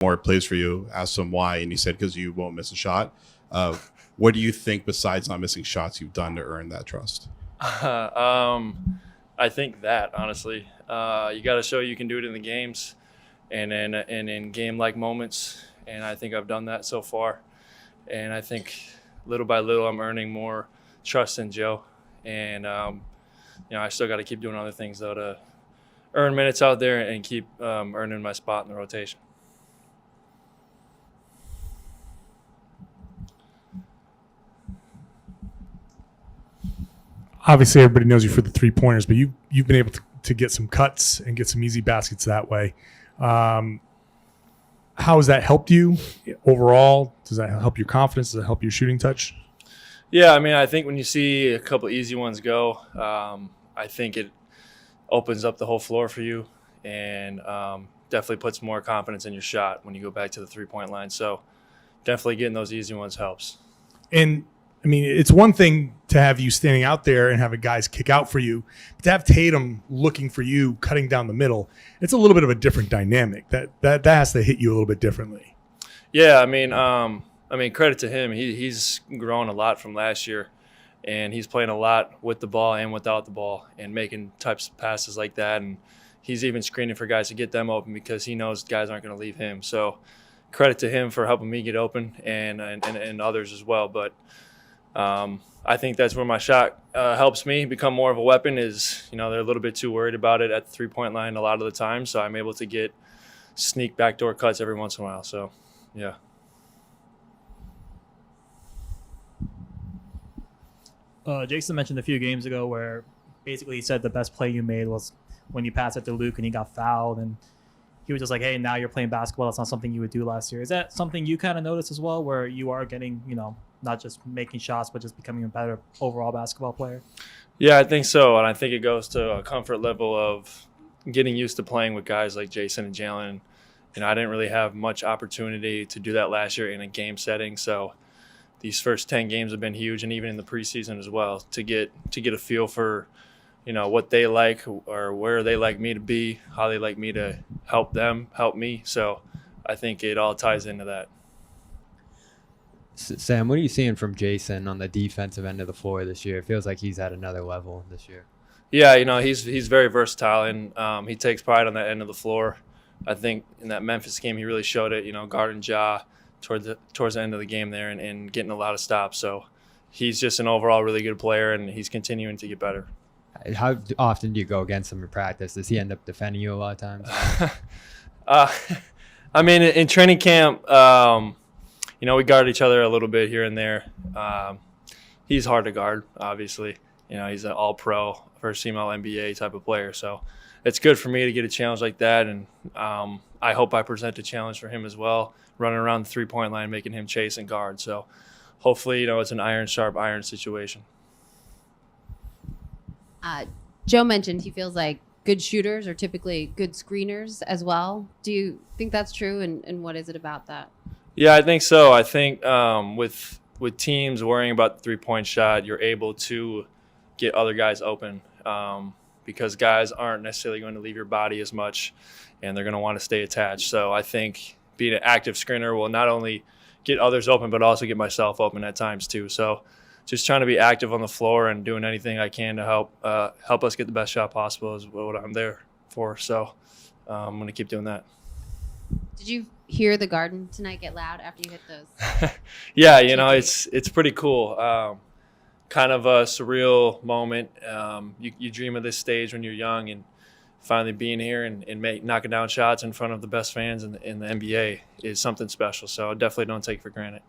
more plays for you. Asked him why, and he said because you won't miss a shot. What do you think, besides not missing shots, you've done to earn that trust? I think that, honestly, you got to show you can do it in the games and in game-like moments, and I think I've done that so far. And I think little by little I'm earning more trust in Joe. And, I still got to keep doing other things, though, to earn minutes out there and keep earning my spot in the rotation. Obviously, everybody knows you for the three-pointers, but you've been able to get some cuts and get some easy baskets that way. How has that helped you overall? Does that help your confidence? Does that help your shooting touch? Yeah, I think when you see a couple easy ones go, I think it opens up the whole floor for you and definitely puts more confidence in your shot when you go back to the three-point line. So definitely getting those easy ones helps. And it's one thing to have you standing out there and have a guys kick out for you, but to have Tatum looking for you, cutting down the middle, it's a little bit of a different dynamic. That has to hit you a little bit differently. Yeah, credit to him. He's grown a lot from last year, and he's playing a lot with the ball and without the ball and making types of passes like that. And he's even screening for guys to get them open because he knows guys aren't going to leave him. So credit to him for helping me get open and others as well. But I think that's where my shot helps me become more of a weapon is, they're a little bit too worried about it at the three-point line a lot of the time. So I'm able to get sneak backdoor cuts every once in a while. So, yeah. Jason mentioned a few games ago where basically he said the best play you made was when you passed it to Luke and he got fouled. And he was just like, hey, now you're playing basketball. That's not something you would do last year. Is that something you kind of noticed as well, where you are getting, not just making shots, but just becoming a better overall basketball player? Yeah, I think so. And I think it goes to a comfort level of getting used to playing with guys like Jason and Jalen. I didn't really have much opportunity to do that last year in a game setting. So these first 10 games have been huge, and even in the preseason as well, to get a feel for, what they like or where they like me to be, how they like me to help them, help me. So I think it all ties into that. Sam, what are you seeing from Jason on the defensive end of the floor this year? It feels like he's at another level this year. Yeah, he's very versatile, and he takes pride on that end of the floor. I think in that Memphis game he really showed it, guarding Ja towards the end of the game there and getting a lot of stops. So he's just an overall really good player, and he's continuing to get better. How often do you go against him in practice? Does he end up defending you a lot of times? In training camp, we guard each other a little bit here and there. He's hard to guard, obviously. He's an all-pro, first-team All-NBA type of player. So it's good for me to get a challenge like that, and I hope I present a challenge for him as well, running around the three-point line, making him chase and guard. So hopefully, it's an iron-sharp iron situation. Joe mentioned he feels like good shooters are typically good screeners as well. Do you think that's true, and what is it about that? Yeah, I think so. I think with teams worrying about the three-point shot, you're able to get other guys open because guys aren't necessarily going to leave your body as much, and they're going to want to stay attached. So I think being an active screener will not only get others open, but also get myself open at times too. So just trying to be active on the floor and doing anything I can to help us get the best shot possible is what I'm there for. So I'm going to keep doing that. Did you hear the Garden tonight get loud after you hit those? Yeah, it's pretty cool. Kind of a surreal moment. You dream of this stage when you're young, and finally being here and knocking down shots in front of the best fans in the NBA is something special. So I definitely don't take it for granted.